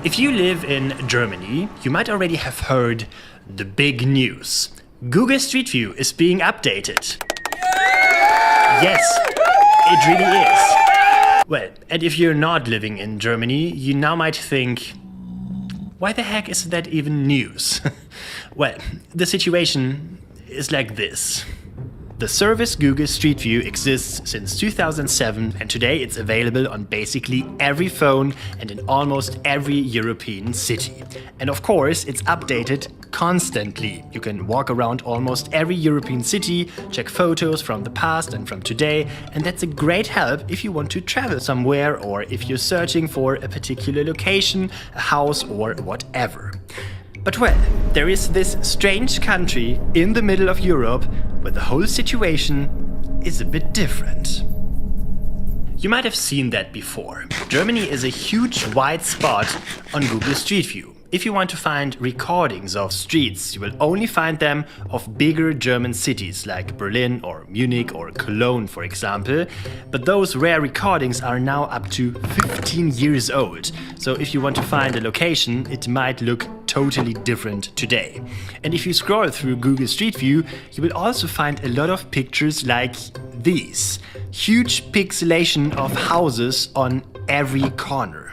If you live in Germany, you might already have heard the big news. Google Street View is being updated. Yes, it really is. Well, and if you're not living in Germany, you now might think, why the heck is that even news? Well, the situation is like this. The service Google Street View exists since 2007, and today it's available on basically every phone and in almost every European city. And of course, it's updated constantly. You can walk around almost every European city, check photos from the past and from today, and that's a great help if you want to travel somewhere or if you're searching for a particular location, a house or whatever. But well, there is this strange country in the middle of Europe where the whole situation is a bit different. You might have seen that before. Germany is a huge white spot on Google Street View. If you want to find recordings of streets, you will only find them of bigger German cities like Berlin or Munich or Cologne, for example. But those rare recordings are now up to 15 years old. So if you want to find a location, it might look totally different today. And if you scroll through Google Street View, you will also find a lot of pictures like these. Huge pixelation of houses on every corner.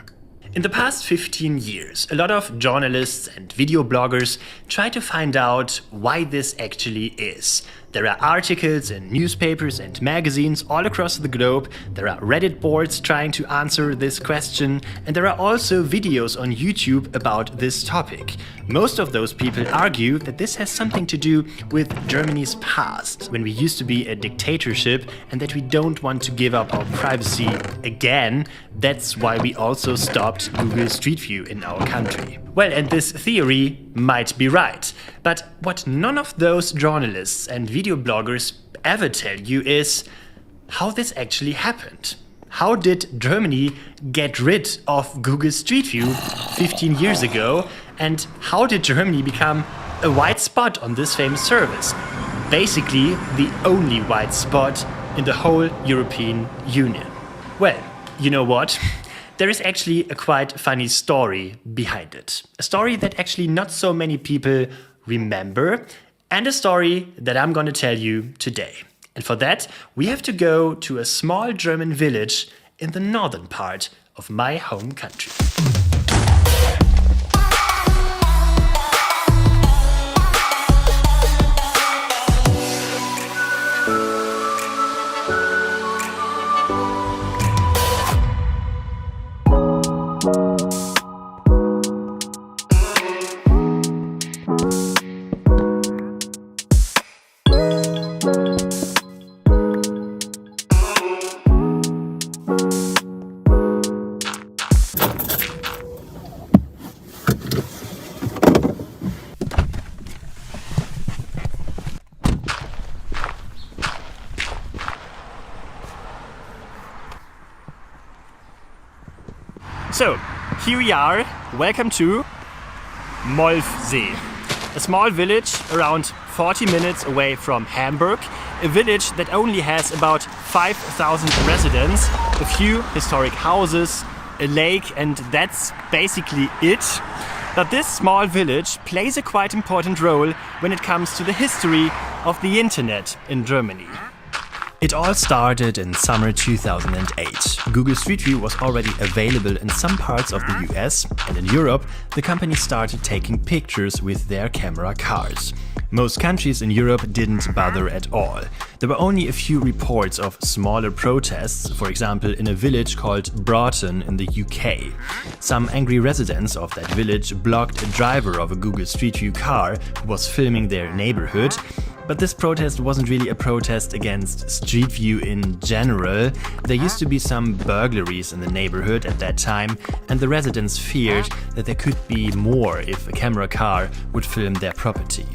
In the past 15 years, a lot of journalists and video bloggers try to find out why this actually is. There are articles in newspapers and magazines all across the globe, there are Reddit boards trying to answer this question, and there are also videos on YouTube about this topic. Most of those people argue that this has something to do with Germany's past, when we used to be a dictatorship, and that we don't want to give up our privacy again. That's why we also stopped Google Street View in our country. Well, and this theory might be right, but what none of those journalists and video bloggers ever tell you is how this actually happened. How did Germany get rid of Google Street View 15 years ago, and how did Germany become a white spot on this famous service? Basically, the only white spot in the whole European Union. Well, you know what? There is actually a quite funny story behind it. A story that actually not so many people remember, and a story that I'm gonna tell you today. And for that, we have to go to a small German village in the northern part of my home country. So, here we are. Welcome to MooseSMP, a small village around 40 minutes away from Hamburg, a village that only has about 5,000 residents, a few historic houses, a lake, and that's basically it. But this small village plays a quite important role when it comes to the history of the internet in Germany. It all started in summer 2008. Google Street View was already available in some parts of the US, and in Europe, the company started taking pictures with their camera cars. Most countries in Europe didn't bother at all. There were only a few reports of smaller protests, for example in a village called Broughton in the UK. Some angry residents of that village blocked a driver of a Google Street View car who was filming their neighborhood. But this protest wasn't really a protest against Street View in general. There used to be some burglaries in the neighborhood at that time, and the residents feared that there could be more if a camera car would film their property.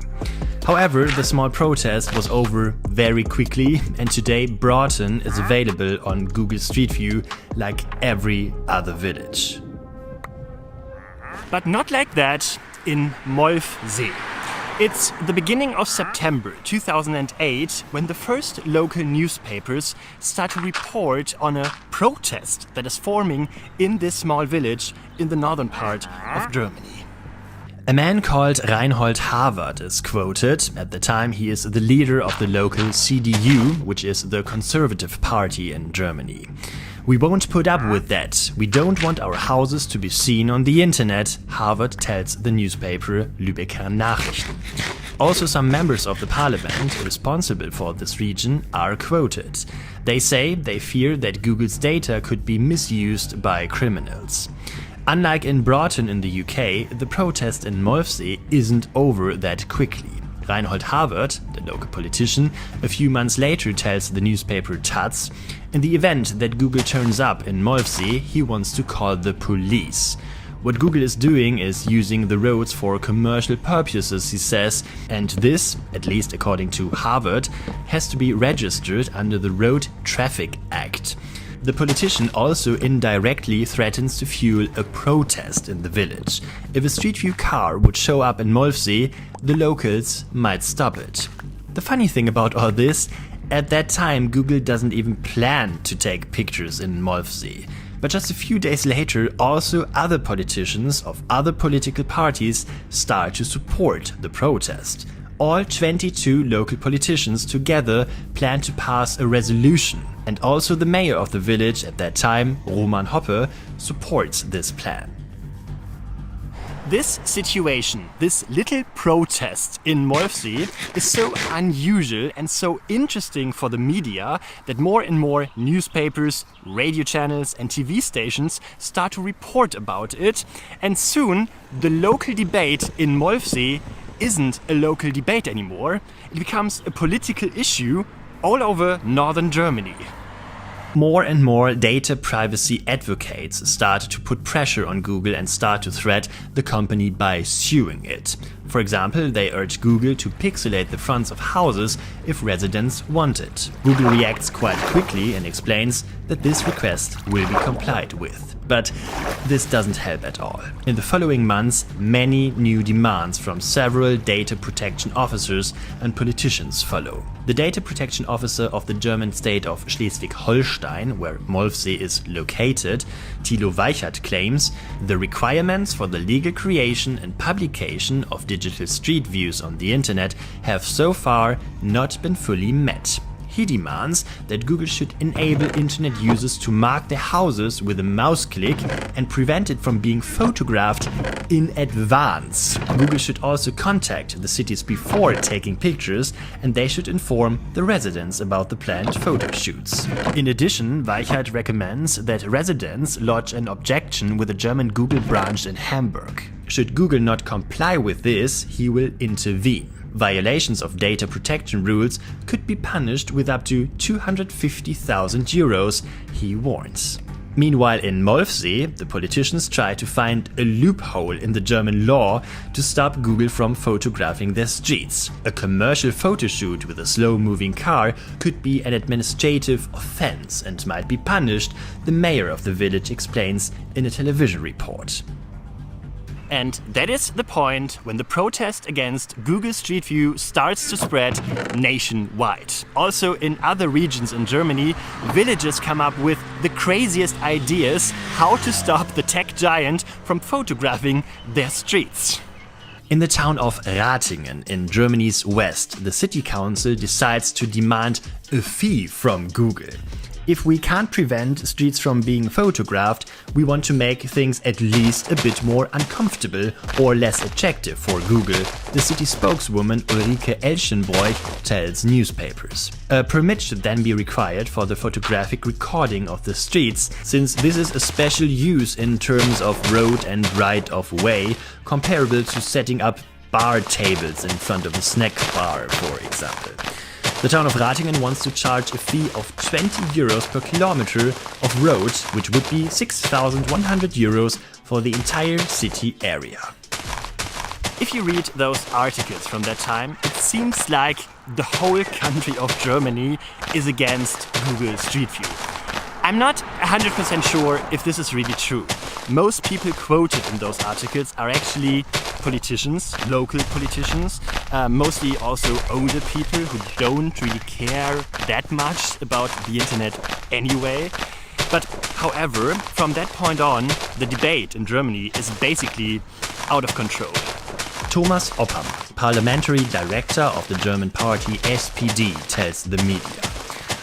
However, the small protest was over very quickly, and today Broughton is available on Google Street View like every other village. But not like that in MooseSMP. It's the beginning of September 2008 when the first local newspapers start to report on a protest that is forming in this small village in the northern part of Germany. A man called Reinhold Harvard is quoted. At the time, he is the leader of the local CDU, which is the Conservative Party in Germany. "We won't put up with that. We don't want our houses to be seen on the internet," Harvard tells the newspaper Lübecker Nachrichten. Also, some members of the parliament responsible for this region are quoted. They say they fear that Google's data could be misused by criminals. Unlike in Broughton in the UK, the protest in MooseSMP isn't over that quickly. Reinhold Harvard, the local politician, a few months later tells the newspaper Taz, in the event that Google turns up in MooseSMP, he wants to call the police. What Google is doing is using the roads for commercial purposes, he says, and this, at least according to Harvard, has to be registered under the Road Traffic Act. The politician also indirectly threatens to fuel a protest in the village. If a Street View car would show up in MooseSMP, the locals might stop it. The funny thing about all this, at that time Google doesn't even plan to take pictures in MooseSMP. But just a few days later, also other politicians of other political parties start to support the protest. All 22 local politicians together plan to pass a resolution, and also the mayor of the village at that time, Roman Hoppe, supports this plan. This situation, this little protest in MooseSMP is so unusual and so interesting for the media that more and more newspapers, radio channels and TV stations start to report about it, and soon the local debate in MooseSMP isn't a local debate anymore. It becomes a political issue all over northern Germany. More and more data privacy advocates start to put pressure on Google and start to threat the company by suing it. For example, they urge Google to pixelate the fronts of houses if residents want it. Google reacts quite quickly and explains that this request will be complied with. But this doesn't help at all. In the following months, many new demands from several data protection officers and politicians follow. The data protection officer of the German state of Schleswig-Holstein, where MooseSMP is located, Thilo Weichert, claims the requirements for the legal creation and publication of digital street views on the internet have so far not been fully met. He demands that Google should enable internet users to mark their houses with a mouse click and prevent it from being photographed in advance. Google should also contact the cities before taking pictures, and they should inform the residents about the planned photo shoots. In addition, Weichert recommends that residents lodge an objection with the German Google branch in Hamburg. Should Google not comply with this, he will intervene. Violations of data protection rules could be punished with up to 250,000 euros, he warns. Meanwhile, in Molfsee, the politicians try to find a loophole in the German law to stop Google from photographing their streets. A commercial photo shoot with a slow-moving car could be an administrative offense and might be punished, the mayor of the village explains in a television report. And that is the point when the protest against Google Street View starts to spread nationwide. Also in other regions in Germany, villagers come up with the craziest ideas how to stop the tech giant from photographing their streets. In the town of Ratingen in Germany's west, the city council decides to demand a fee from Google. If we can't prevent streets from being photographed, we want to make things at least a bit more uncomfortable or less attractive for Google, the city spokeswoman Ulrike Elschenbroich tells newspapers. A permit should then be required for the photographic recording of the streets, since this is a special use in terms of road and right-of-way, comparable to setting up bar tables in front of a snack bar, for example. The town of Ratingen wants to charge a fee of 20 euros per kilometer of road, which would be 6,100 euros for the entire city area. If you read those articles from that time, it seems like the whole country of Germany is against Google Street View. I'm not 100% sure if this is really true. Most people quoted in those articles are actually politicians, local politicians, mostly also older people who don't really care that much about the internet anyway. But however, from that point on, the debate in Germany is basically out of control. Thomas Oppam, parliamentary director of the German party SPD, tells the media.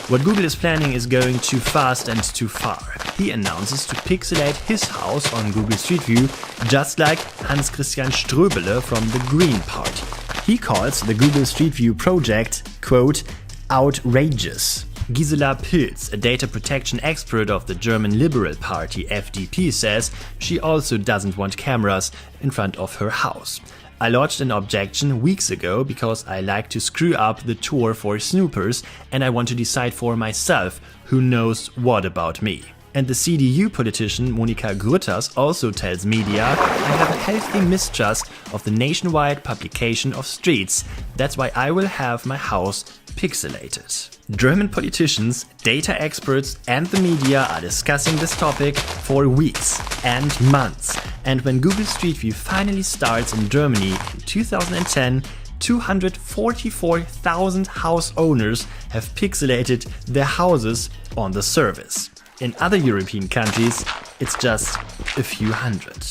What Google is planning is going too fast and too far. He announces to pixelate his house on Google Street View, just like Hans-Christian Ströbele from the Green Party. He calls the Google Street View project, quote, outrageous. Gisela Pilz, a data protection expert of the German Liberal Party FDP, says she also doesn't want cameras in front of her house. I lodged an objection weeks ago because I like to screw up the tour for snoopers and I want to decide for myself who knows what about me. And the CDU politician Monika Grütters also tells media, I have a healthy mistrust of the nationwide publication of streets. That's why I will have my house pixelated. German politicians, data experts and the media are discussing this topic for weeks and months. And when Google Street View finally starts in Germany in 2010, 244,000 house owners have pixelated their houses on the service. In other European countries, it's just a few hundred.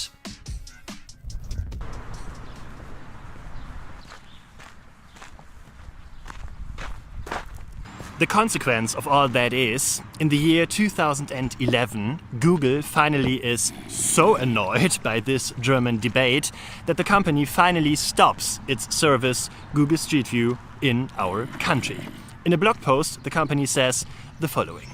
The consequence of all that is, in the year 2011, Google finally is so annoyed by this German debate that the company finally stops its service Google Street View in our country. In a blog post, the company says the following.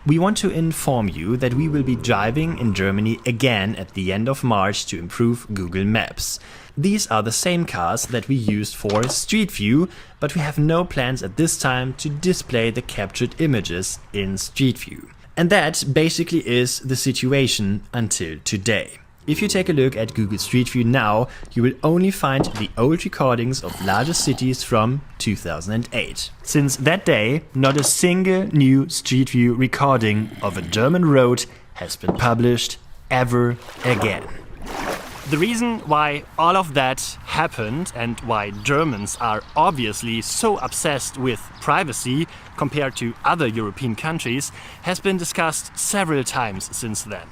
We want to inform you that we will be driving in Germany again at the end of March to improve Google Maps. These are the same cars that we used for Street View, but we have no plans at this time to display the captured images in Street View. And that basically is the situation until today. If you take a look at Google Street View now, you will only find the old recordings of larger cities from 2008. Since that day, not a single new Street View recording of a German road has been published ever again. The reason why all of that happened and why Germans are obviously so obsessed with privacy compared to other European countries has been discussed several times since then.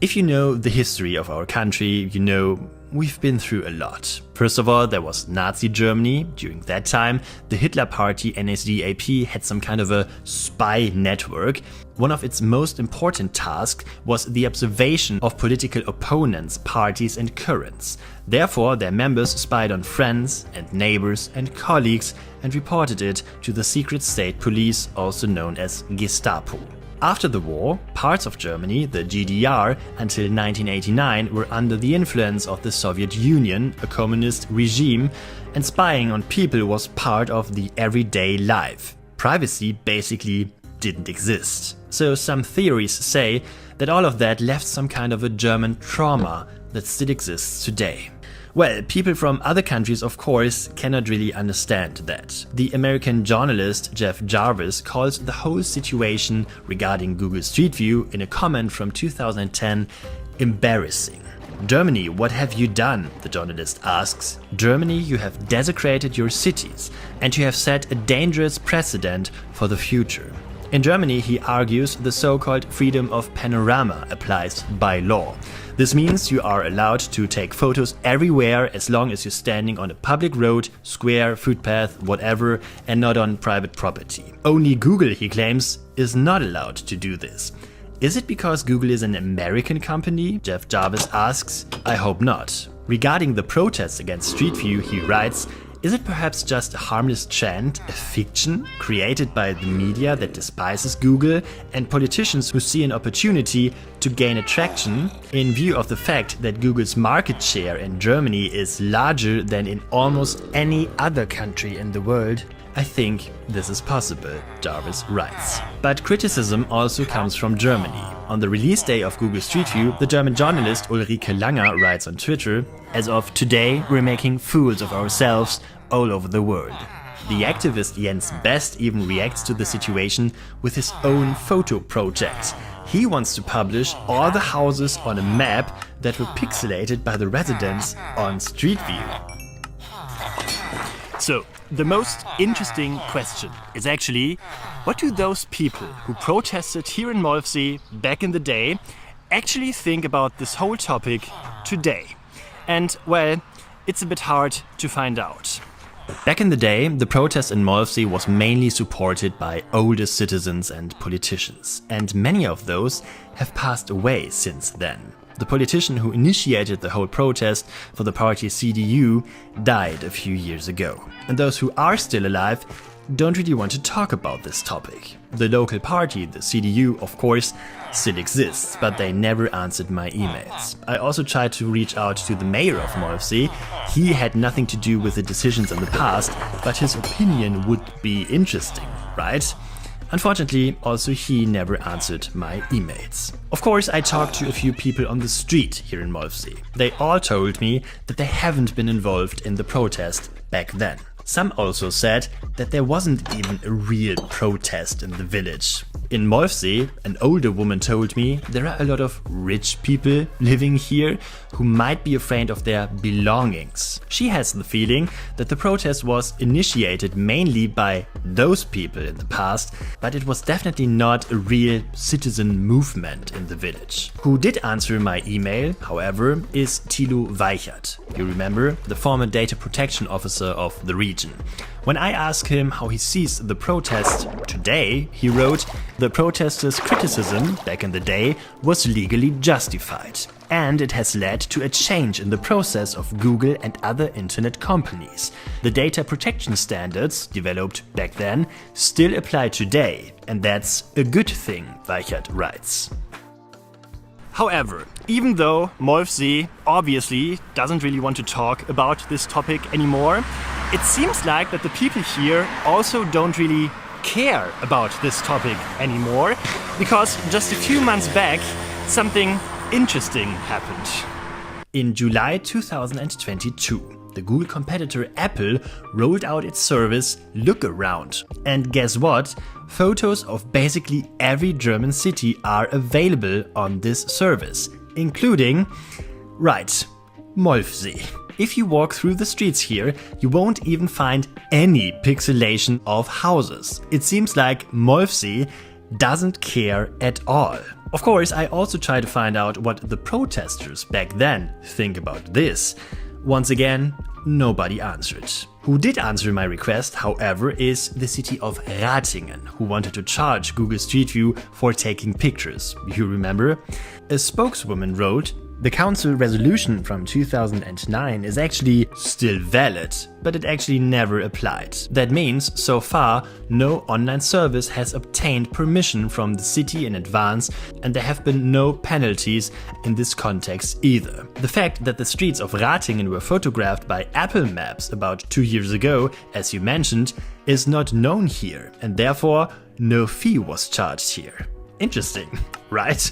If you know the history of our country, you know we've been through a lot. First of all, there was Nazi Germany. During that time, the Hitler Party NSDAP had some kind of a spy network. One of its most important tasks was the observation of political opponents, parties and currents. Therefore, their members spied on friends and neighbors and colleagues and reported it to the secret state police, also known as Gestapo. After the war, parts of Germany, the GDR, until 1989 were under the influence of the Soviet Union, a communist regime, and spying on people was part of the everyday life. Privacy basically didn't exist. So some theories say that all of that left some kind of a German trauma that still exists today. Well, people from other countries, of course, cannot really understand that. The American journalist Jeff Jarvis calls the whole situation regarding Google Street View in a comment from 2010 embarrassing. Germany, what have you done? The journalist asks. Germany, you have desecrated your cities and you have set a dangerous precedent for the future. In Germany, he argues, the so-called freedom of panorama applies by law. This means you are allowed to take photos everywhere as long as you're standing on a public road, square, footpath, whatever, and not on private property. Only Google, he claims, is not allowed to do this. Is it because Google is an American company? Jeff Jarvis asks. I hope not. Regarding the protests against Street View, he writes, is it perhaps just a harmless chant, a fiction, created by the media that despises Google and politicians who see an opportunity to gain attraction in view of the fact that Google's market share in Germany is larger than in almost any other country in the world? I think this is possible, Jarvis writes. But criticism also comes from Germany. On the release day of Google Street View, the German journalist Ulrike Langer writes on Twitter, as of today, we're making fools of ourselves all over the world. The activist Jens Best even reacts to the situation with his own photo project. He wants to publish all the houses on a map that were pixelated by the residents on Street View. So, the most interesting question is actually, what do those people who protested here in Molfsee back in the day actually think about this whole topic today? And, well, it's a bit hard to find out. Back in the day, the protest in Molfsee was mainly supported by older citizens and politicians, and many of those have passed away since then. The politician who initiated the whole protest for the party CDU died a few years ago. And those who are still alive don't really want to talk about this topic. The local party, the CDU, of course, still exists, but they never answered my emails. I also tried to reach out to the mayor of Molfsee. He had nothing to do with the decisions in the past, but his opinion would be interesting, right? Unfortunately, also he never answered my emails. Of course, I talked to a few people on the street here in Molfsee. They all told me that they haven't been involved in the protest back then. Some also said that there wasn't even a real protest in the village. In Molfsee, an older woman told me there are a lot of rich people living here who might be afraid of their belongings. She has the feeling that the protest was initiated mainly by those people in the past, but it was definitely not a real citizen movement in the village. Who did answer my email, however, is Thilo Weichert. You remember, the former data protection officer of the region. When I asked him how he sees the protest today, he wrote, the protesters' criticism back in the day was legally justified, and it has led to a change in the process of Google and other internet companies. The data protection standards developed back then still apply today, and that's a good thing, Weichert writes. However, even though Molfsee obviously doesn't really want to talk about this topic anymore, it seems like that the people here also don't really care about this topic anymore, because just a few months back, something interesting happened. In July 2022, the Google competitor Apple rolled out its service Look Around. And guess what? Photos of basically every German city are available on this service, including, right, Molfsee. If you walk through the streets here, you won't even find any pixelation of houses. It seems like Molfsee doesn't care at all. Of course, I also try to find out what the protesters back then think about this. Once again, nobody answered. Who did answer my request, however, is the city of Ratingen, who wanted to charge Google Street View for taking pictures. You remember? A spokeswoman wrote, "The council resolution from 2009 is actually still valid, but it actually never applied. That means, so far, no online service has obtained permission from the city in advance, and there have been no penalties in this context either. The fact that the streets of Ratingen were photographed by Apple Maps about 2 years ago, as you mentioned, is not known here, and therefore no fee was charged here." Interesting, right?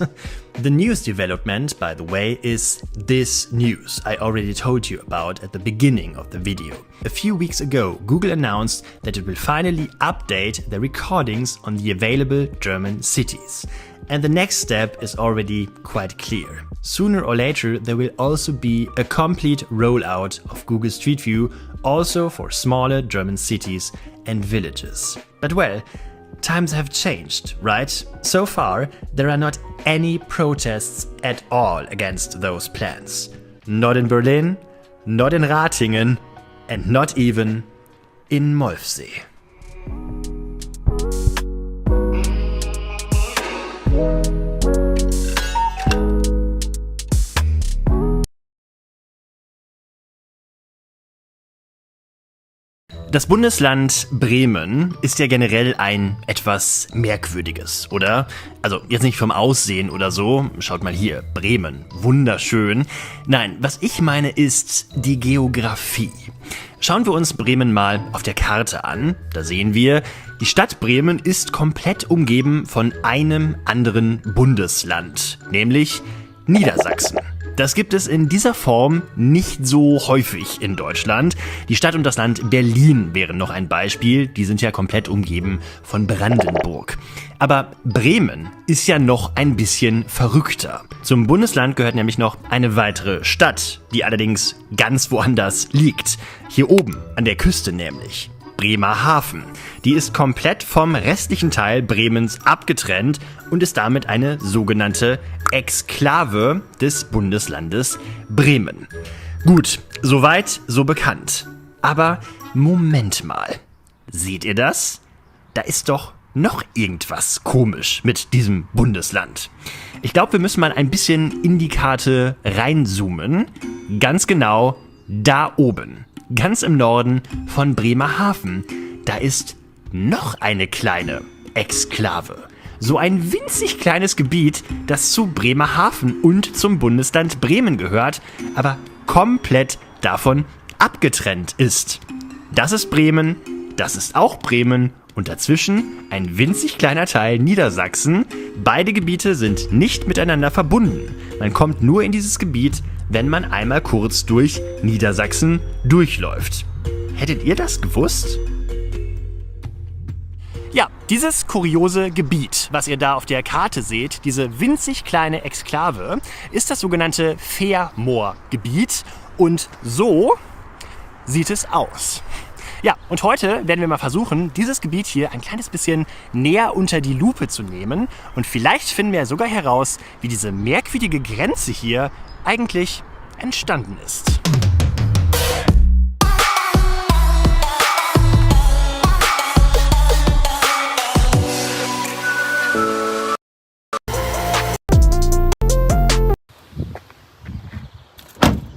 The news development, by the way, is this news I already told you about at the beginning of the video. A few weeks ago, Google announced that it will finally update the recordings on the available German cities. And the next step is already quite clear. Sooner or later, there will also be a complete rollout of Google Street View, also for smaller German cities and villages. But well, times have changed, right? So far, there are not any protests at all against those plans. Not in Berlin, not in Ratingen, and not even in Molfsee. Das Bundesland Bremen ist ja generell ein etwas merkwürdiges, oder? Also jetzt nicht vom Aussehen oder so. Schaut mal hier, Bremen, wunderschön. Nein, was ich meine ist die Geografie. Schauen wir uns Bremen mal auf der Karte an. Da sehen wir, die Stadt Bremen ist komplett umgeben von einem anderen Bundesland, nämlich Niedersachsen. Das gibt es in dieser Form nicht so häufig in Deutschland. Die Stadt und das Land Berlin wären noch ein Beispiel. Die sind ja komplett umgeben von Brandenburg. Aber Bremen ist ja noch ein bisschen verrückter. Zum Bundesland gehört nämlich noch eine weitere Stadt, die allerdings ganz woanders liegt. Hier oben, an der Küste nämlich. Bremerhaven. Die ist komplett vom restlichen Teil Bremens abgetrennt und ist damit eine sogenannte Exklave des Bundeslandes Bremen. Gut, soweit, so bekannt. Aber Moment mal. Seht ihr das? Da ist doch noch irgendwas komisch mit diesem Bundesland. Ich glaube, wir müssen mal ein bisschen in die Karte reinzoomen. Ganz genau da oben. Ganz im Norden von Bremerhaven, da ist noch eine kleine Exklave. So ein winzig kleines Gebiet, das zu Bremerhaven und zum Bundesland Bremen gehört, aber komplett davon abgetrennt ist. Das ist Bremen, das ist auch Bremen und dazwischen ein winzig kleiner Teil Niedersachsen. Beide Gebiete sind nicht miteinander verbunden. Man kommt nur in dieses Gebiet, wenn man einmal kurz durch Niedersachsen durchläuft. Hättet ihr das gewusst? Ja, dieses kuriose Gebiet, was ihr da auf der Karte seht, diese winzig kleine Exklave, ist das sogenannte Fährmoorgebiet und so sieht es aus. Ja, und heute werden wir mal versuchen, dieses Gebiet hier ein kleines bisschen näher unter die Lupe zu nehmen und vielleicht finden wir sogar heraus, wie diese merkwürdige Grenze hier eigentlich entstanden ist.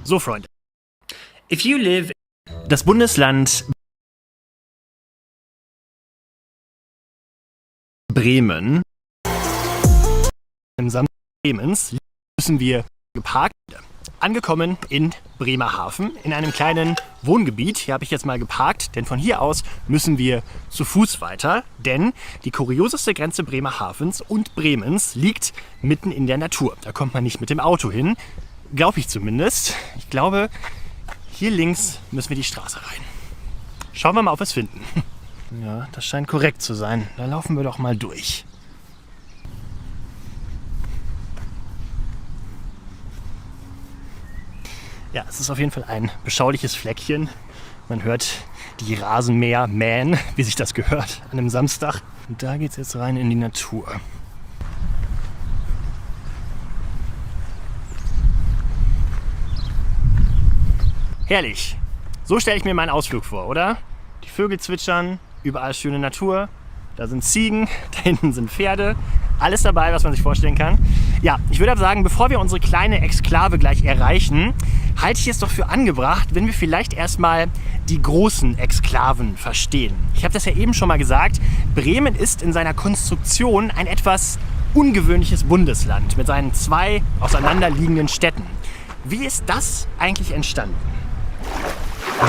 So, Freunde. If you live das Bundesland Bremen im Sand Bremens müssen wir geparkt. Angekommen in Bremerhaven, in einem kleinen Wohngebiet. Hier habe ich jetzt mal geparkt, denn von hier aus müssen wir zu Fuß weiter. Denn die kurioseste Grenze Bremerhavens und Bremens liegt mitten in der Natur. Da kommt man nicht mit dem Auto hin, glaube ich zumindest. Ich glaube, hier links müssen wir die Straße rein. Schauen wir mal, ob wir es finden. Ja, das scheint korrekt zu sein. Da laufen wir doch mal durch. Ja, es ist auf jeden Fall ein beschauliches Fleckchen. Man hört die Rasenmäher mähen, wie sich das gehört, an einem Samstag. Und da geht's jetzt rein in die Natur. Herrlich. So stelle ich mir meinen Ausflug vor, oder? Die Vögel zwitschern, überall schöne Natur. Da sind Ziegen, da hinten sind Pferde. Alles dabei, was man sich vorstellen kann. Ja, ich würde aber sagen, bevor wir unsere kleine Exklave gleich erreichen, halte ich es doch für angebracht, wenn wir vielleicht erstmal die großen Exklaven verstehen. Ich habe das ja eben schon mal gesagt, Bremen ist in seiner Konstruktion ein etwas ungewöhnliches Bundesland mit seinen 2 auseinanderliegenden Städten. Wie ist das eigentlich entstanden?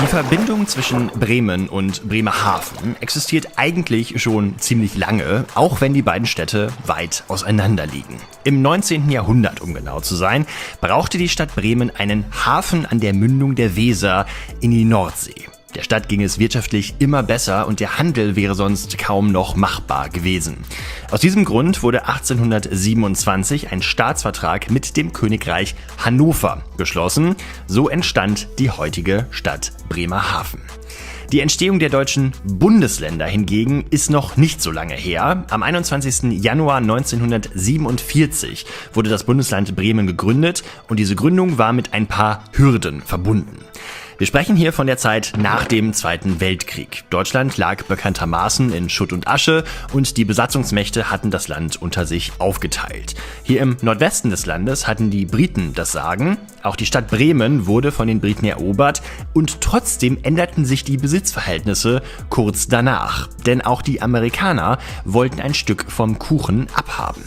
Die Verbindung zwischen Bremen und Bremerhaven existiert eigentlich schon ziemlich lange, auch wenn die beiden Städte weit auseinander liegen. Im 19. Jahrhundert, um genau zu sein, brauchte die Stadt Bremen einen Hafen an der Mündung der Weser in die Nordsee. Der Stadt ging es wirtschaftlich immer besser und der Handel wäre sonst kaum noch machbar gewesen. Aus diesem Grund wurde 1827 ein Staatsvertrag mit dem Königreich Hannover geschlossen. So entstand die heutige Stadt Bremerhaven. Die Entstehung der deutschen Bundesländer hingegen ist noch nicht so lange her. Am 21. Januar 1947 wurde das Bundesland Bremen gegründet und diese Gründung war mit ein paar Hürden verbunden. Wir sprechen hier von der Zeit nach dem Zweiten Weltkrieg. Deutschland lag bekanntermaßen in Schutt und Asche und die Besatzungsmächte hatten das Land unter sich aufgeteilt. Hier im Nordwesten des Landes hatten die Briten das Sagen. Auch die Stadt Bremen wurde von den Briten erobert und trotzdem änderten sich die Besitzverhältnisse kurz danach. Denn auch die Amerikaner wollten ein Stück vom Kuchen abhaben.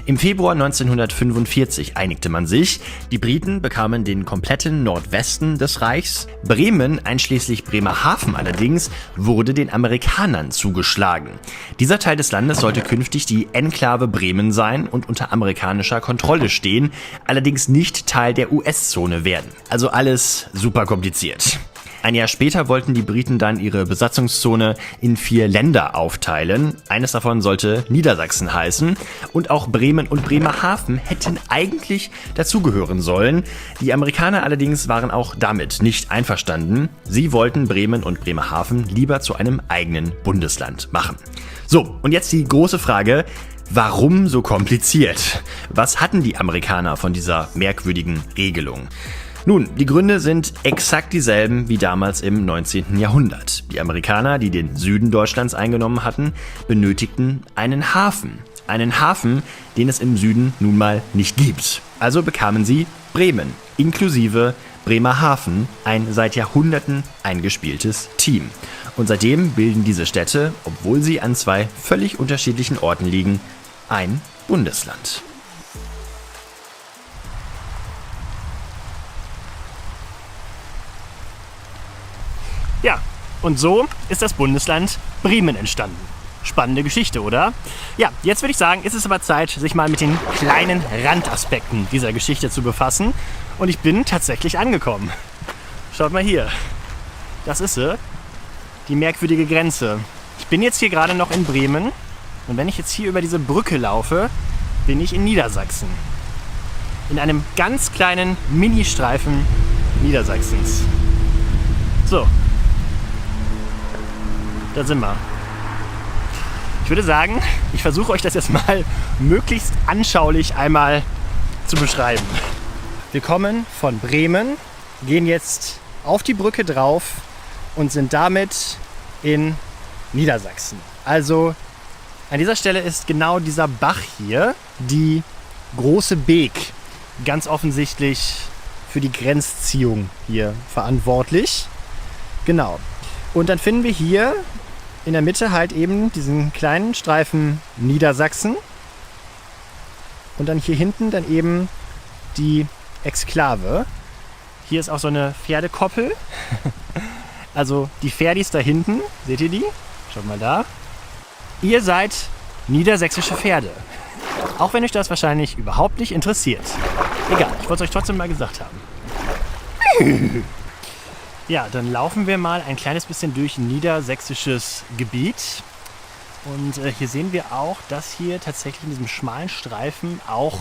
Im Februar 1945 einigte man sich. Die Briten bekamen den kompletten Nordwesten des Reichs. Bremen, einschließlich Bremerhaven allerdings, wurde den Amerikanern zugeschlagen. Dieser Teil des Landes sollte künftig die Enklave Bremen sein und unter amerikanischer Kontrolle stehen, allerdings nicht Teil der US-Zone werden. Also alles super kompliziert. Ein Jahr später wollten die Briten dann ihre Besatzungszone in 4 Länder aufteilen. Eines davon sollte Niedersachsen heißen und auch Bremen und Bremerhaven hätten eigentlich dazugehören sollen. Die Amerikaner allerdings waren auch damit nicht einverstanden. Sie wollten Bremen und Bremerhaven lieber zu einem eigenen Bundesland machen. So, und jetzt die große Frage: Warum so kompliziert? Was hatten die Amerikaner von dieser merkwürdigen Regelung? Nun, die Gründe sind exakt dieselben wie damals im 19. Jahrhundert. Die Amerikaner, die den Süden Deutschlands eingenommen hatten, benötigten einen Hafen. Einen Hafen, den es im Süden nun mal nicht gibt. Also bekamen sie Bremen, inklusive Bremerhaven, ein seit Jahrhunderten eingespieltes Team. Und seitdem bilden diese Städte, obwohl sie an 2 völlig unterschiedlichen Orten liegen, ein Bundesland. Ja, und so ist das Bundesland Bremen entstanden. Spannende Geschichte, oder? Ja, jetzt würde ich sagen, ist es aber Zeit, sich mal mit den kleinen Randaspekten dieser Geschichte zu befassen. Und ich bin tatsächlich angekommen. Schaut mal hier. Das ist sie. Die merkwürdige Grenze. Ich bin jetzt hier gerade noch in Bremen. Und wenn ich jetzt hier über diese Brücke laufe, bin ich in Niedersachsen. In einem ganz kleinen Ministreifen Niedersachsens. So. Da sind wir. Ich würde sagen, ich versuche euch das jetzt mal möglichst anschaulich einmal zu beschreiben. Wir kommen von Bremen, gehen jetzt auf die Brücke drauf und sind damit in Niedersachsen. Also an dieser Stelle ist genau dieser Bach hier, die große Beek, ganz offensichtlich für die Grenzziehung hier verantwortlich. Genau. Und dann finden wir hier in der Mitte halt eben diesen kleinen Streifen Niedersachsen. Und dann hier hinten dann eben die Exklave. Hier ist auch so eine Pferdekoppel. Also die Pferdis da hinten, seht ihr die? Schaut mal da. Ihr seid niedersächsische Pferde. Auch wenn euch das wahrscheinlich überhaupt nicht interessiert. Egal, ich wollte es euch trotzdem mal gesagt haben. Ja, dann laufen wir mal ein kleines bisschen durch niedersächsisches Gebiet. Und hier sehen wir auch, dass hier tatsächlich in diesem schmalen Streifen auch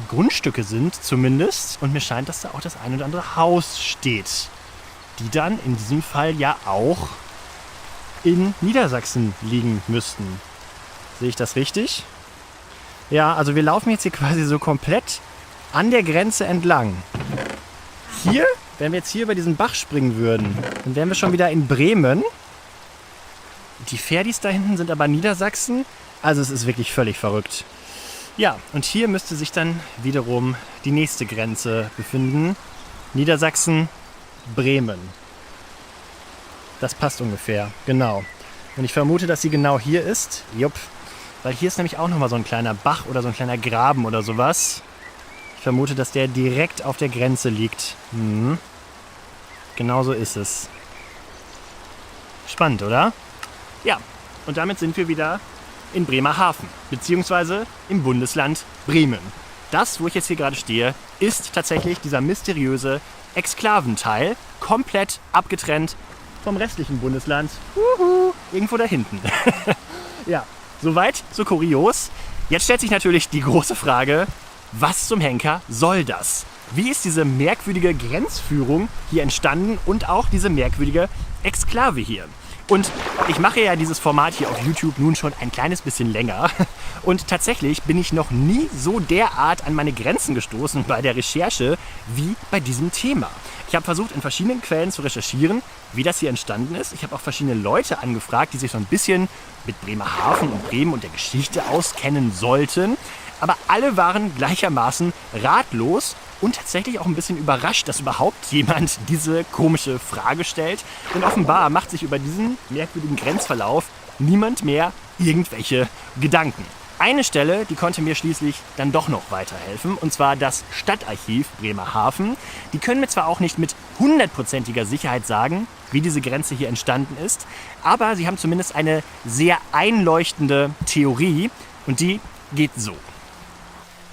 Grundstücke sind, zumindest. Und mir scheint, dass da auch das ein oder andere Haus steht. die dann in diesem Fall ja auch in Niedersachsen liegen müssten. Sehe ich das richtig? Ja, also wir laufen jetzt hier quasi so komplett an der Grenze entlang. Hier, wenn wir jetzt hier über diesen Bach springen würden, dann wären wir schon wieder in Bremen. Die Ferdis da hinten sind aber Niedersachsen. Also es ist wirklich völlig verrückt. Ja, und hier müsste sich dann wiederum die nächste Grenze befinden. Niedersachsen, Bremen. Das passt ungefähr, genau. Und ich vermute, dass sie genau hier ist. Jupp. Weil hier ist nämlich auch nochmal so ein kleiner Bach oder so ein kleiner Graben oder sowas. Ich vermute, dass der direkt auf der Grenze liegt. Genau so ist es. Spannend, oder? Ja, und damit sind wir wieder in Bremerhaven, beziehungsweise im Bundesland Bremen. Das, wo ich jetzt hier gerade stehe, ist tatsächlich dieser mysteriöse Exklaventeil, komplett abgetrennt vom restlichen Bundesland. Irgendwo da hinten. Ja, soweit, so kurios. Jetzt stellt sich natürlich die große Frage, was zum Henker soll das? Wie ist diese merkwürdige Grenzführung hier entstanden und auch diese merkwürdige Exklave hier? Und ich mache ja dieses Format hier auf YouTube nun schon ein kleines bisschen länger. Und tatsächlich bin ich noch nie so derart an meine Grenzen gestoßen bei der Recherche wie bei diesem Thema. Ich habe versucht, in verschiedenen Quellen zu recherchieren, wie das hier entstanden ist. Ich habe auch verschiedene Leute angefragt, die sich so ein bisschen mit Bremerhaven und Bremen und der Geschichte auskennen sollten. Aber alle waren gleichermaßen ratlos und tatsächlich auch ein bisschen überrascht, dass überhaupt jemand diese komische Frage stellt. Denn offenbar macht sich über diesen merkwürdigen Grenzverlauf niemand mehr irgendwelche Gedanken. Eine Stelle, die konnte mir schließlich dann doch noch weiterhelfen, und zwar das Stadtarchiv Bremerhaven. Die können mir zwar auch nicht mit 100%iger Sicherheit sagen, wie diese Grenze hier entstanden ist, aber sie haben zumindest eine sehr einleuchtende Theorie und die geht so.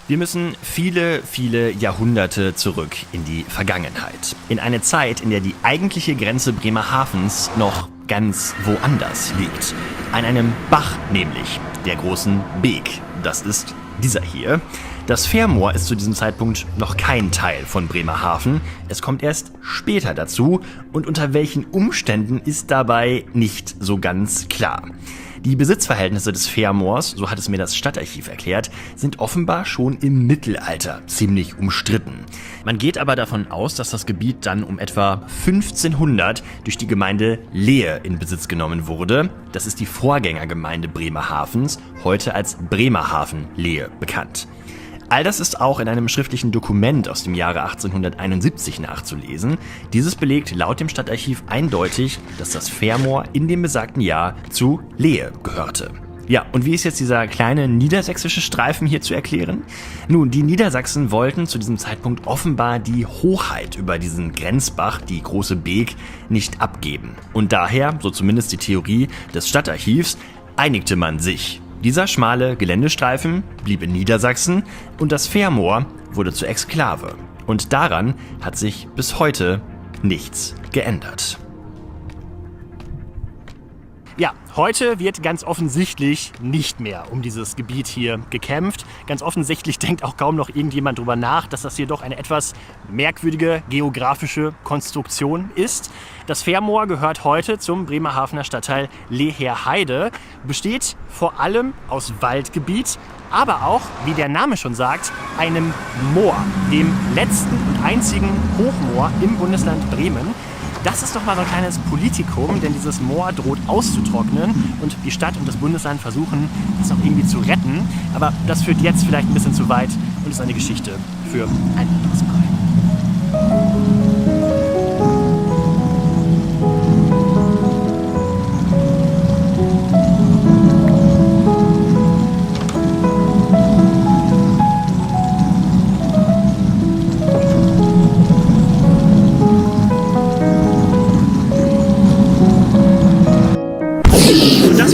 Wir müssen viele, viele Jahrhunderte zurück in die Vergangenheit. In eine Zeit, in der die eigentliche Grenze Bremerhavens noch ganz woanders liegt. An einem Bach nämlich, der großen Beek. Das ist dieser hier. Das Fährmoor ist zu diesem Zeitpunkt noch kein Teil von Bremerhaven. Es kommt erst später dazu und unter welchen Umständen ist dabei nicht so ganz klar. Die Besitzverhältnisse des Fährmoors, so hat es mir das Stadtarchiv erklärt, sind offenbar schon im Mittelalter ziemlich umstritten. Man geht aber davon aus, dass das Gebiet dann um etwa 1500 durch die Gemeinde Lehe in Besitz genommen wurde. Das ist die Vorgängergemeinde Bremerhavens, heute als Bremerhaven-Lehe bekannt. All das ist auch in einem schriftlichen Dokument aus dem Jahre 1871 nachzulesen. Dieses belegt laut dem Stadtarchiv eindeutig, dass das Fährmoor in dem besagten Jahr zu Lehe gehörte. Ja, und wie ist jetzt dieser kleine niedersächsische Streifen hier zu erklären? Nun, die Niedersachsen wollten zu diesem Zeitpunkt offenbar die Hoheit über diesen Grenzbach, die große Beek, nicht abgeben. Und daher, so zumindest die Theorie des Stadtarchivs, einigte man sich. Dieser schmale Geländestreifen blieb in Niedersachsen und das Fährmoor wurde zur Exklave. Und daran hat sich bis heute nichts geändert. Ja, heute wird ganz offensichtlich nicht mehr um dieses Gebiet hier gekämpft. Ganz offensichtlich denkt auch kaum noch irgendjemand drüber nach, dass das hier doch eine etwas merkwürdige geografische Konstruktion ist. Das Fährmoor gehört heute zum Bremerhavener Stadtteil Leherheide, besteht vor allem aus Waldgebiet, aber auch, wie der Name schon sagt, einem Moor, dem letzten und einzigen Hochmoor im Bundesland Bremen. Das ist doch mal so ein kleines Politikum, denn dieses Moor droht auszutrocknen und die Stadt und das Bundesland versuchen, das noch irgendwie zu retten. Aber das führt jetzt vielleicht ein bisschen zu weit und ist eine Geschichte für ein anderes Mal.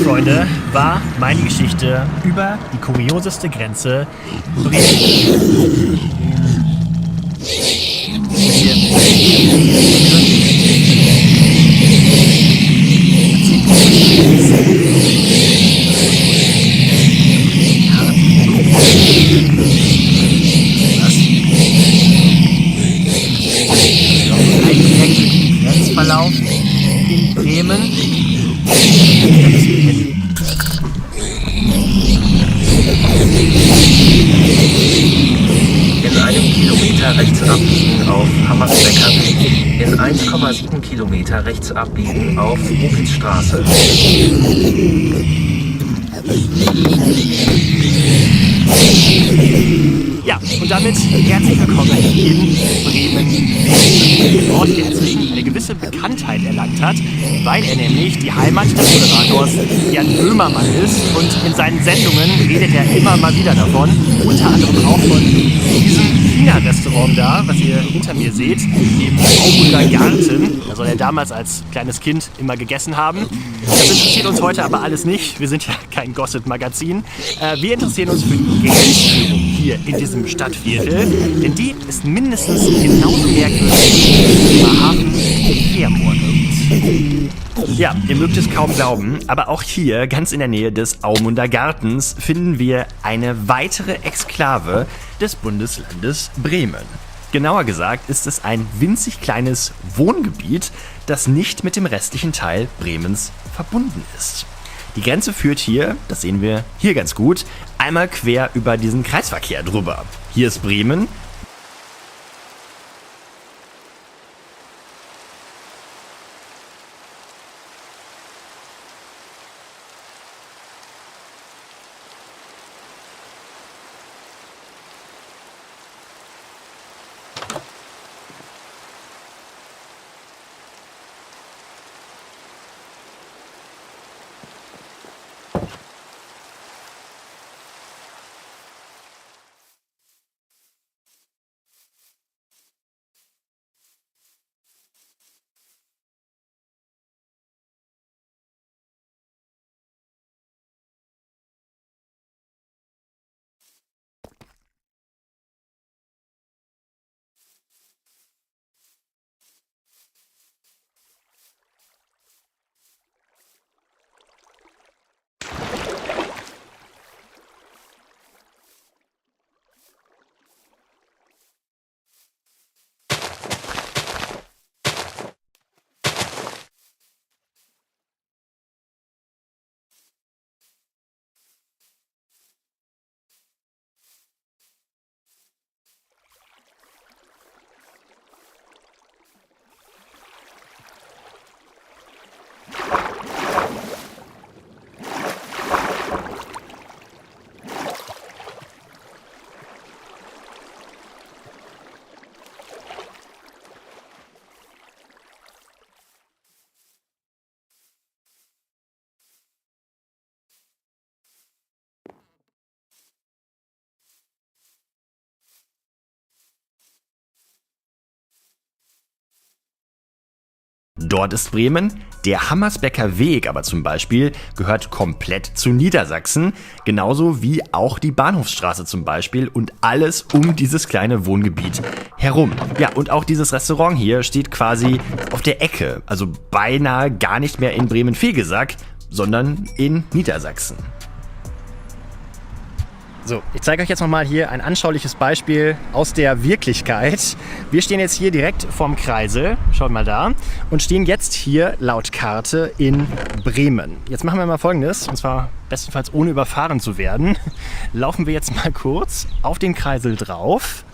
Freunde, war meine Geschichte über die kurioseste Grenze Bremen. Grenzverlauf Kilometer rechts abbiegen auf Hammersbecker Weg. In 1,7 Kilometer rechts abbiegen auf Rupitzstraße. Ja, und damit herzlich willkommen in Bremen, dem Ort, der inzwischen eine gewisse Bekanntheit erlangt hat, weil er nämlich die Heimat des Moderators Jan Böhmermann ist und in seinen Sendungen redet er immer mal wieder davon, unter anderem auch von diesem China-Restaurant da, was ihr hinter mir seht, im Augunder Garten. Da soll er damals als kleines Kind immer gegessen haben. Das interessiert uns heute aber alles nicht. Wir sind ja kein Gossip-Magazin. Wir interessieren uns für die Grenzführung hier in diesem Stadtviertel, denn die ist mindestens genauso merkwürdig wie Bremerhaven und Pfermoor. Ja, ihr mögt es kaum glauben, aber auch hier, ganz in der Nähe des Aumunder Gartens, finden wir eine weitere Exklave des Bundeslandes Bremen. Genauer gesagt ist es ein winzig kleines Wohngebiet, das nicht mit dem restlichen Teil Bremens verbunden ist. Die Grenze führt hier, das sehen wir hier ganz gut, einmal quer über diesen Kreisverkehr drüber. Hier ist Bremen. Dort ist Bremen. Der Hammersbecker Weg aber zum Beispiel gehört komplett zu Niedersachsen, genauso wie auch die Bahnhofsstraße zum Beispiel und alles um dieses kleine Wohngebiet herum. Ja, und auch dieses Restaurant hier steht quasi auf der Ecke, also beinahe gar nicht mehr in Bremen-Vegesack, sondern in Niedersachsen. So, ich zeige euch jetzt nochmal hier ein anschauliches Beispiel aus der Wirklichkeit. Wir stehen jetzt hier direkt vorm Kreisel, schaut mal da, und stehen jetzt hier laut Karte in Bremen. Jetzt machen wir mal Folgendes, und zwar bestenfalls ohne überfahren zu werden. Laufen wir jetzt mal kurz auf den Kreisel drauf.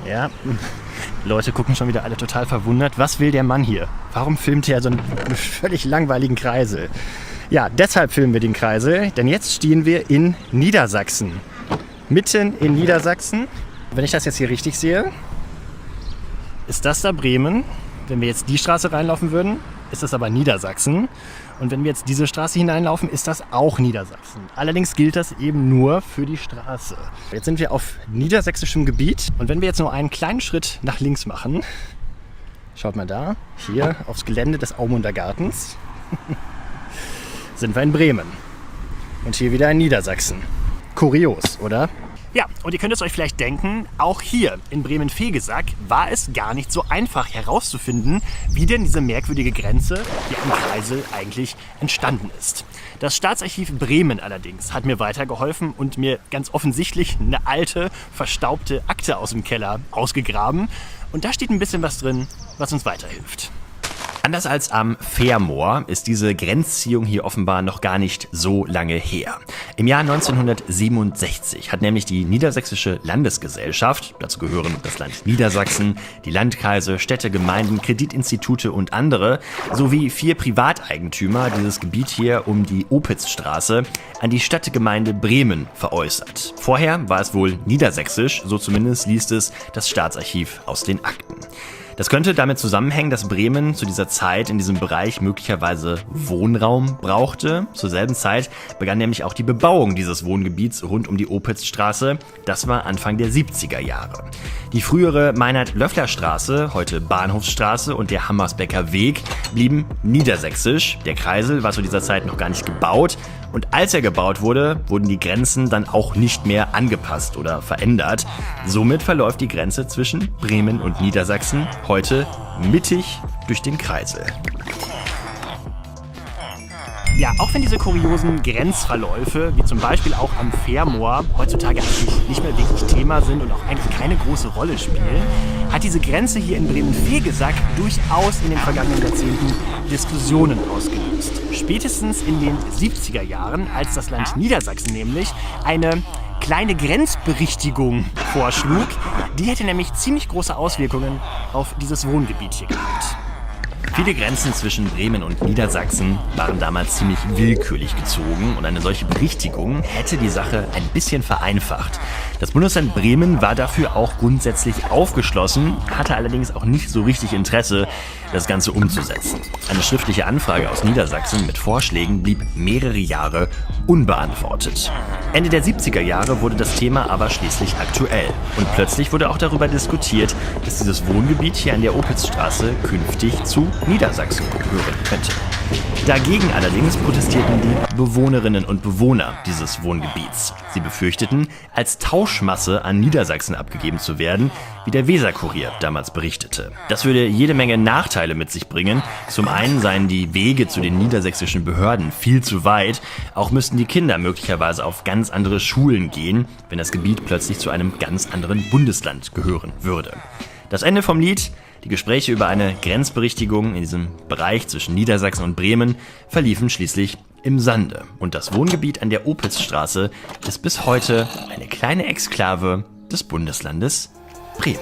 Ja, Leute gucken schon wieder alle total verwundert. Was will der Mann hier? Warum filmt er so einen völlig langweiligen Kreisel? Ja, deshalb filmen wir den Kreisel, denn jetzt stehen wir in Niedersachsen. Mitten in Niedersachsen. Wenn ich das jetzt hier richtig sehe, ist das da Bremen. Wenn wir jetzt die Straße reinlaufen würden, ist das aber Niedersachsen. Und wenn wir jetzt diese Straße hineinlaufen, ist das auch Niedersachsen. Allerdings gilt das eben nur für die Straße. Jetzt sind wir auf niedersächsischem Gebiet. Und wenn wir jetzt nur einen kleinen Schritt nach links machen, schaut mal da, hier aufs Gelände des Aumunder Gartens, sind wir in Bremen. Und hier wieder in Niedersachsen. Kurios, oder? Ja, und ihr könnt es euch vielleicht denken, auch hier in Bremen-Vegesack war es gar nicht so einfach herauszufinden, wie denn diese merkwürdige Grenze hier am Kreisel eigentlich entstanden ist. Das Staatsarchiv Bremen allerdings hat mir weitergeholfen und mir ganz offensichtlich eine alte, verstaubte Akte aus dem Keller ausgegraben. Und da steht ein bisschen was drin, was uns weiterhilft. Anders als am Fährmoor ist diese Grenzziehung hier offenbar noch gar nicht so lange her. Im Jahr 1967 hat nämlich die Niedersächsische Landesgesellschaft, dazu gehören das Land Niedersachsen, die Landkreise, Städte, Gemeinden, Kreditinstitute und andere, sowie 4 Privateigentümer dieses Gebiet hier um die Opitzstraße an die Stadtgemeinde Bremen veräußert. Vorher war es wohl niedersächsisch, so zumindest liest es das Staatsarchiv aus den Akten. Das könnte damit zusammenhängen, dass Bremen zu dieser Zeit in diesem Bereich möglicherweise Wohnraum brauchte. Zur selben Zeit begann nämlich auch die Bebauung dieses Wohngebiets rund um die Opitzstraße. Das war Anfang der 70er Jahre. Die frühere Meinhard-Löffler-Straße, heute Bahnhofsstraße, und der Hammersbecker Weg blieben niedersächsisch. Der Kreisel war zu dieser Zeit noch gar nicht gebaut. Und als er gebaut wurde, wurden die Grenzen dann auch nicht mehr angepasst oder verändert. Somit verläuft die Grenze zwischen Bremen und Niedersachsen heute mittig durch den Kreisel. Ja, auch wenn diese kuriosen Grenzverläufe, wie zum Beispiel auch am Fährmoor, heutzutage eigentlich nicht mehr wirklich Thema sind und auch eigentlich keine große Rolle spielen, hat diese Grenze hier in Bremen-Vegesack durchaus in den vergangenen Jahrzehnten Diskussionen ausgelöst. Spätestens in den 70er Jahren, als das Land Niedersachsen nämlich eine kleine Grenzberichtigung vorschlug, die hätte nämlich ziemlich große Auswirkungen auf dieses Wohngebiet hier gehabt. Viele Grenzen zwischen Bremen und Niedersachsen waren damals ziemlich willkürlich gezogen und eine solche Berichtigung hätte die Sache ein bisschen vereinfacht. Das Bundesland Bremen war dafür auch grundsätzlich aufgeschlossen, hatte allerdings auch nicht so richtig Interesse, das Ganze umzusetzen. Eine schriftliche Anfrage aus Niedersachsen mit Vorschlägen blieb mehrere Jahre unbeantwortet. Ende der 70er Jahre wurde das Thema aber schließlich aktuell und plötzlich wurde auch darüber diskutiert, dass dieses Wohngebiet hier an der Opitzstraße künftig zu Niedersachsen gehören könnte. Dagegen allerdings protestierten die Bewohnerinnen und Bewohner dieses Wohngebiets. Sie befürchteten, als Tauschmasse an Niedersachsen abgegeben zu werden, wie der Weserkurier damals berichtete. Das würde jede Menge Nachteile mit sich bringen. Zum einen seien die Wege zu den niedersächsischen Behörden viel zu weit. Auch müssten die Kinder möglicherweise auf ganz andere Schulen gehen, wenn das Gebiet plötzlich zu einem ganz anderen Bundesland gehören würde. Das Ende vom Lied: die Gespräche über eine Grenzberichtigung in diesem Bereich zwischen Niedersachsen und Bremen verliefen schließlich im Sande. Und das Wohngebiet an der Opitzstraße ist bis heute eine kleine Exklave des Bundeslandes Bremen.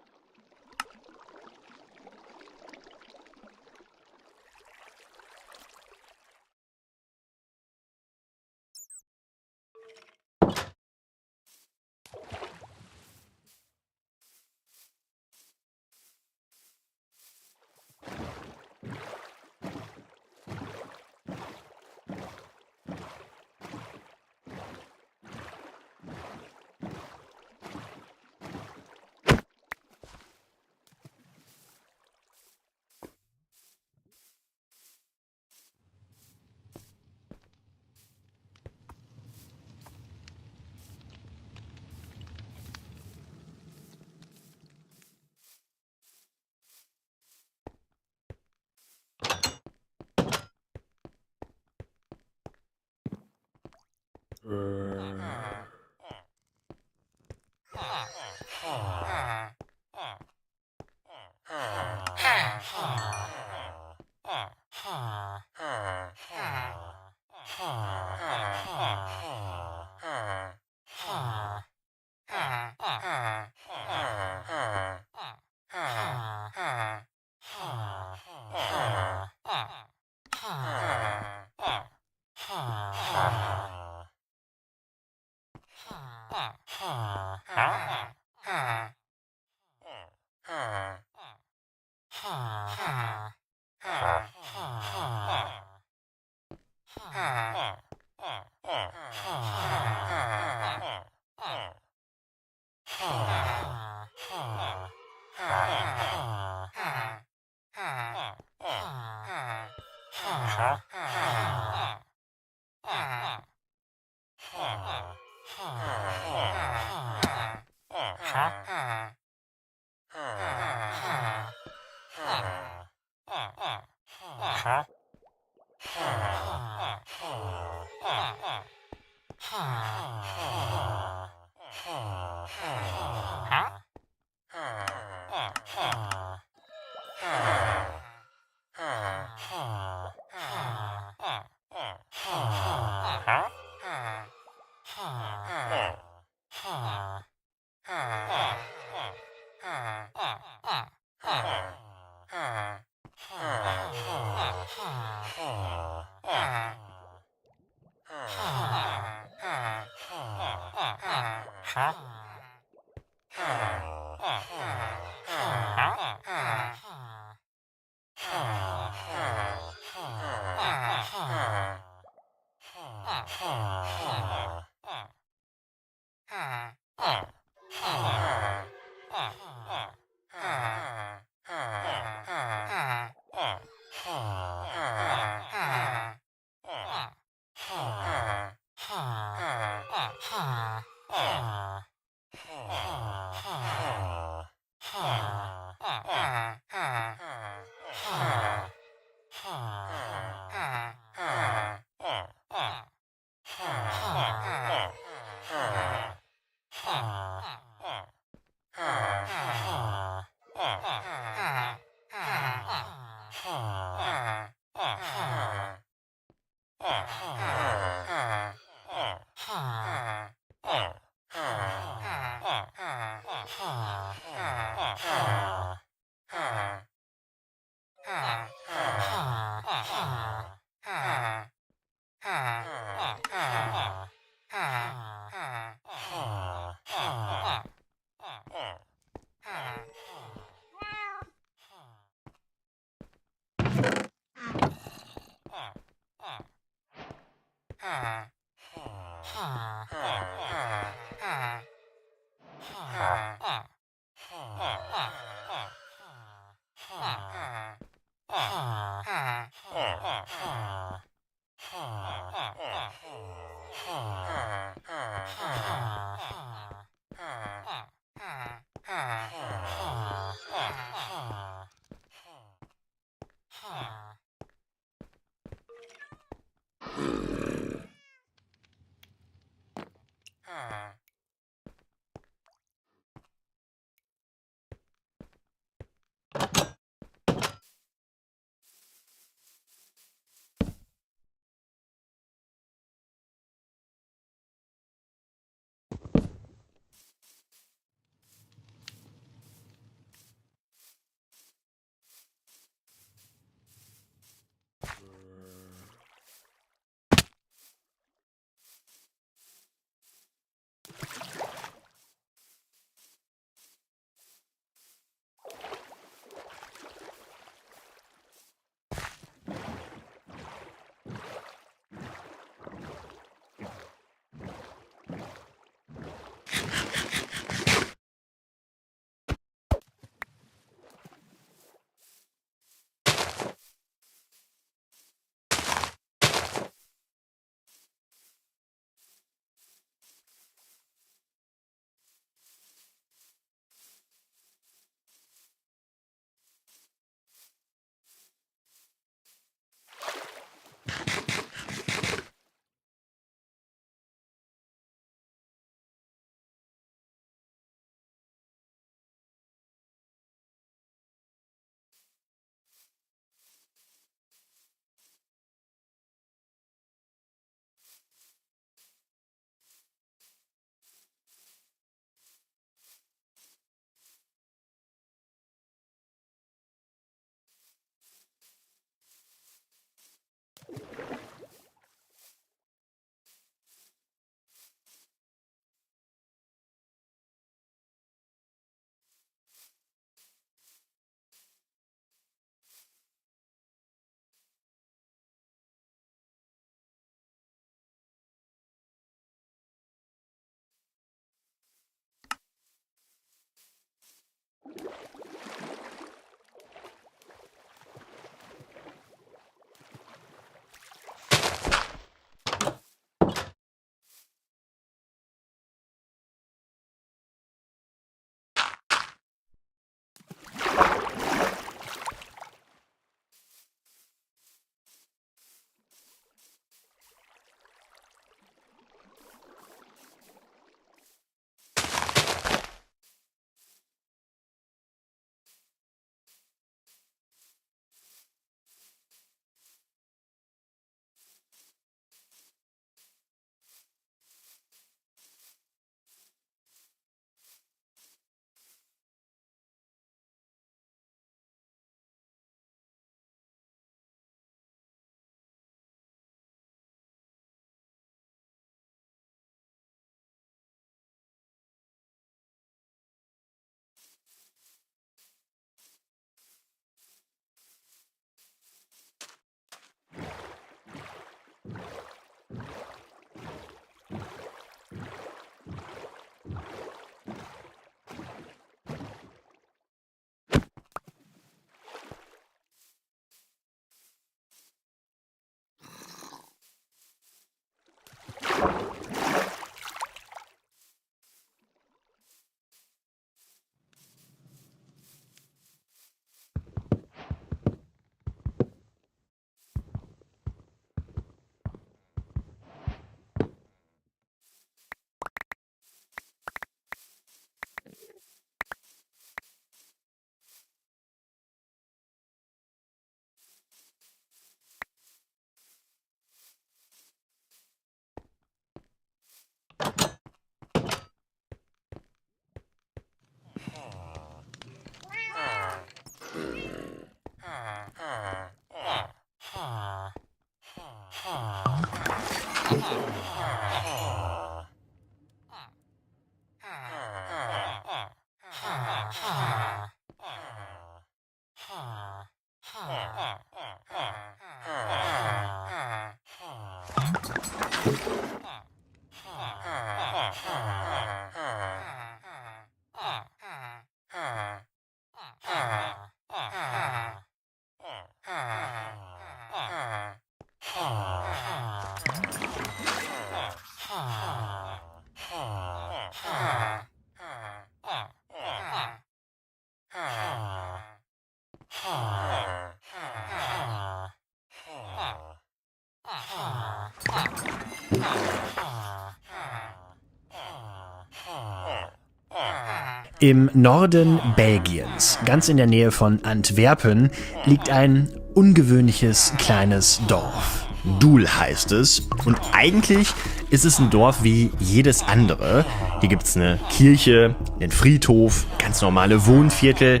Im Norden Belgiens, ganz in der Nähe von Antwerpen, liegt ein ungewöhnliches kleines Dorf. Doel heißt es. Und eigentlich ist es ein Dorf wie jedes andere. Hier gibt es eine Kirche, einen Friedhof, ganz normale Wohnviertel,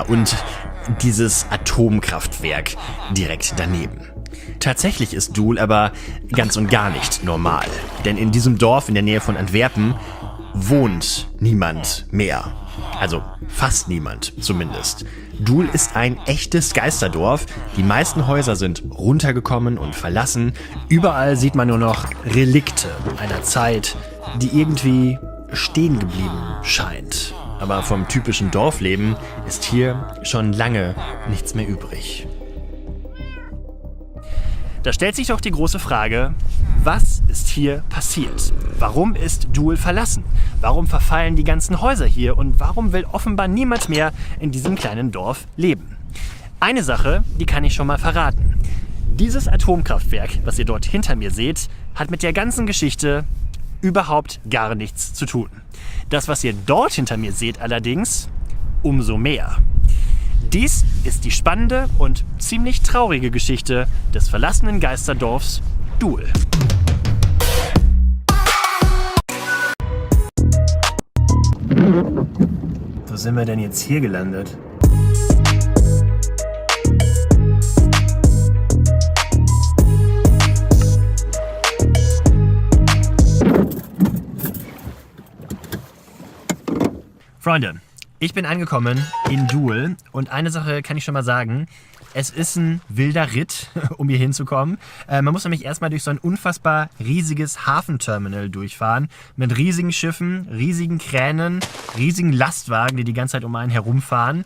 und dieses Atomkraftwerk direkt daneben. Tatsächlich ist Doel aber ganz und gar nicht normal. Denn in diesem Dorf in der Nähe von Antwerpen wohnt niemand mehr. Also fast niemand zumindest. Doel ist ein echtes Geisterdorf. Die meisten Häuser sind runtergekommen und verlassen. Überall sieht man nur noch Relikte einer Zeit, die irgendwie stehen geblieben scheint. Aber vom typischen Dorfleben ist hier schon lange nichts mehr übrig. Da stellt sich doch die große Frage, was ist hier passiert? Warum ist Doel verlassen? Warum verfallen die ganzen Häuser hier? Und warum will offenbar niemand mehr in diesem kleinen Dorf leben? Eine Sache, die kann ich schon mal verraten. Dieses Atomkraftwerk, was ihr dort hinter mir seht, hat mit der ganzen Geschichte überhaupt gar nichts zu tun. Das, was ihr dort hinter mir seht allerdings, umso mehr. Dies ist die spannende und ziemlich traurige Geschichte des verlassenen Geisterdorfs Doel. Wo sind wir denn jetzt hier gelandet? Freunde, ich bin angekommen in Doel und eine Sache kann ich schon mal sagen. Es ist ein wilder Ritt, um hier hinzukommen. Man muss nämlich erstmal durch so ein unfassbar riesiges Hafenterminal durchfahren. Mit riesigen Schiffen, riesigen Kränen, riesigen Lastwagen, die die ganze Zeit um einen herumfahren.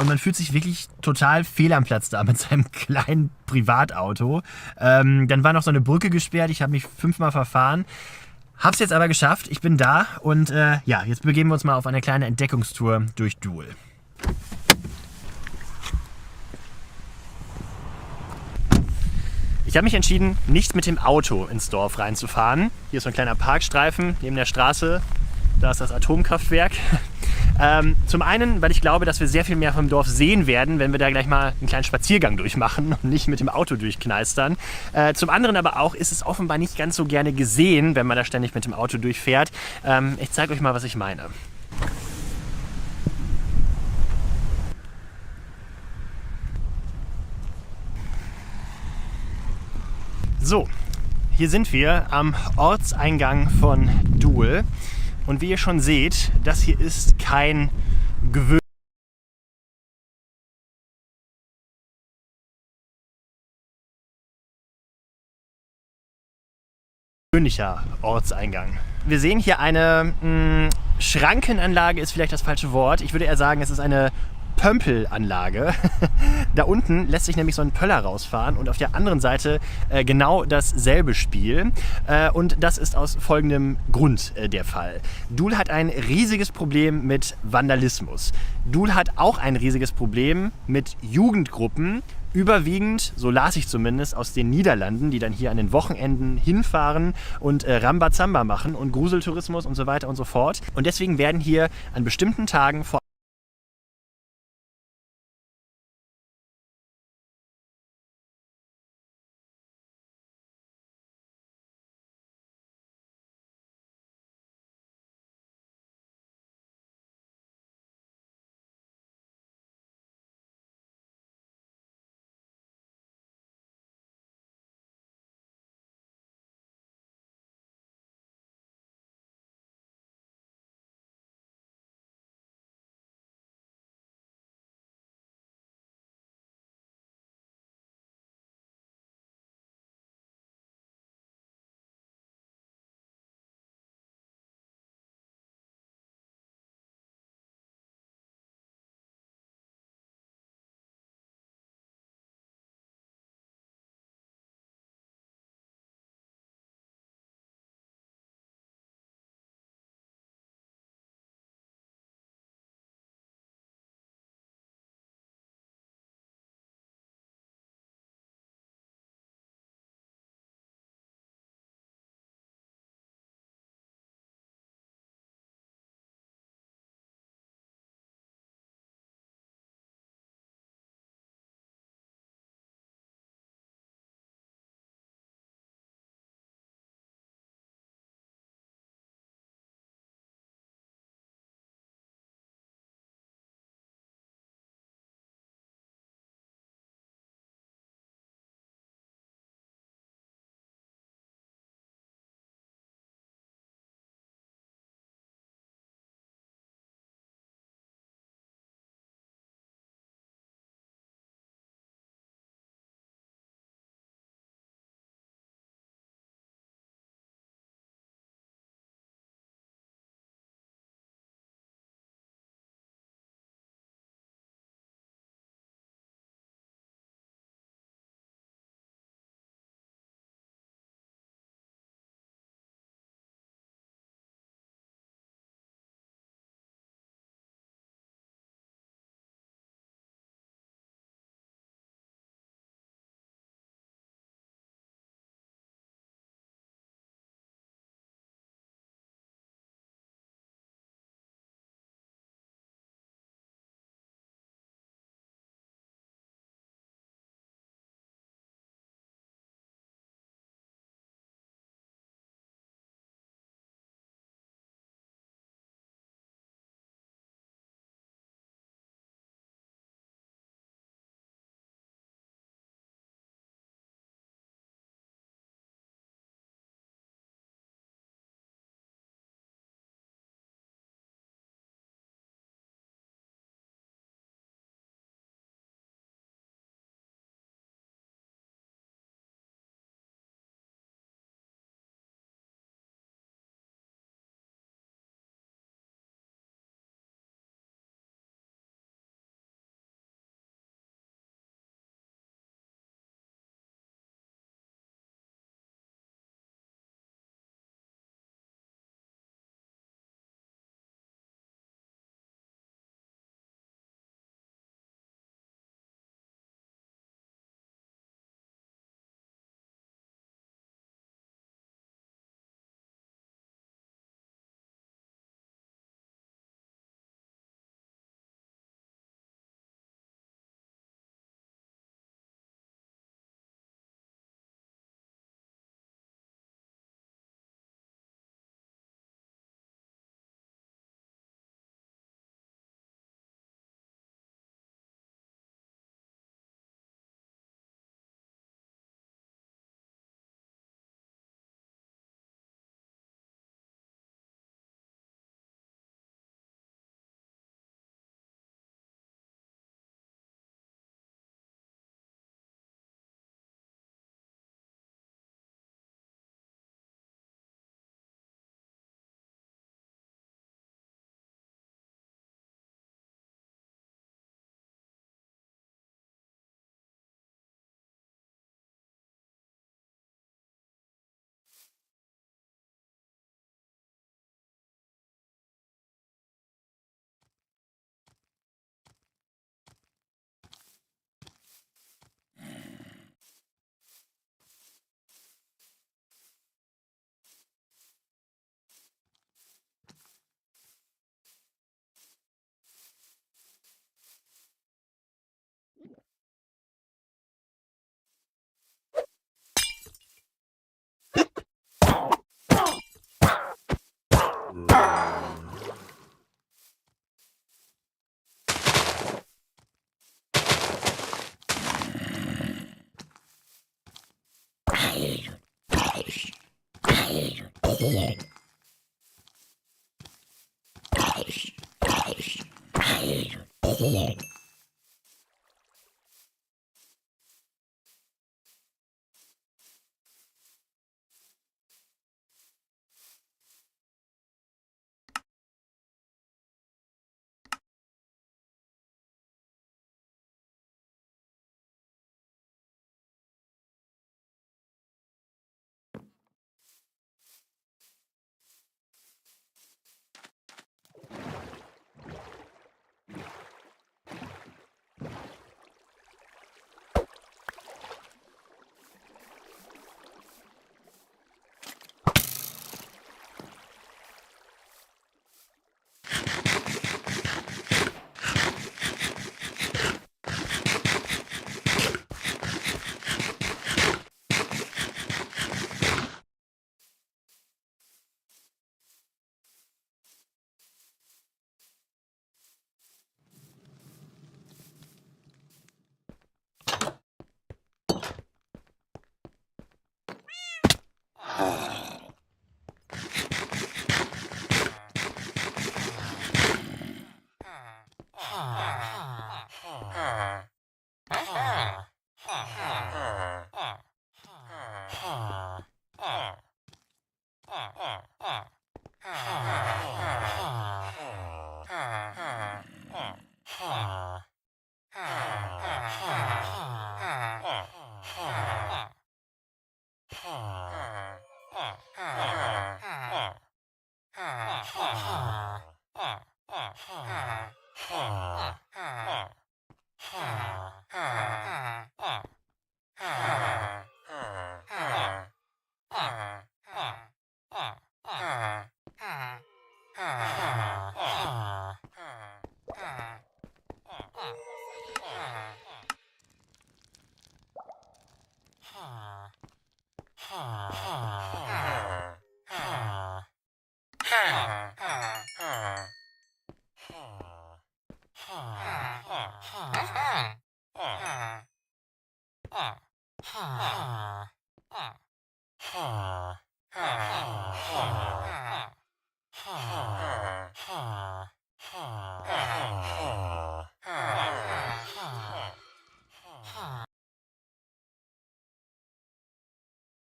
Und man fühlt sich wirklich total fehl am Platz da mit seinem kleinen Privatauto. Dann war noch so eine Brücke gesperrt. Ich habe mich 5-mal verfahren. Hab's jetzt aber geschafft. Ich bin da und jetzt begeben wir uns mal auf eine kleine Entdeckungstour durch Doel. Ich habe mich entschieden, nicht mit dem Auto ins Dorf reinzufahren. Hier ist so ein kleiner Parkstreifen neben der Straße. Da ist das Atomkraftwerk. Zum einen, weil ich glaube, dass wir sehr viel mehr vom Dorf sehen werden, wenn wir da gleich mal einen kleinen Spaziergang durchmachen und nicht mit dem Auto durchkneistern. Zum anderen aber auch ist es offenbar nicht ganz so gerne gesehen, wenn man da ständig mit dem Auto durchfährt. Ich zeige euch mal, was ich meine. So, hier sind wir am Ortseingang von Doel. Und wie ihr schon seht, das hier ist kein gewöhnlicher Ortseingang. Wir sehen hier eine Schrankenanlage, ist vielleicht das falsche Wort. Ich würde eher sagen, es ist eine Pömpelanlage. Da unten lässt sich nämlich so ein Pöller rausfahren und auf der anderen Seite genau dasselbe Spiel. Und das ist aus folgendem Grund der Fall. Doel hat ein riesiges Problem mit Vandalismus. Doel hat auch ein riesiges Problem mit Jugendgruppen, überwiegend, so las ich zumindest, aus den Niederlanden, die dann hier an den Wochenenden hinfahren und Rambazamba machen und Gruseltourismus und so weiter und so fort. Und deswegen werden hier an bestimmten Tagen vor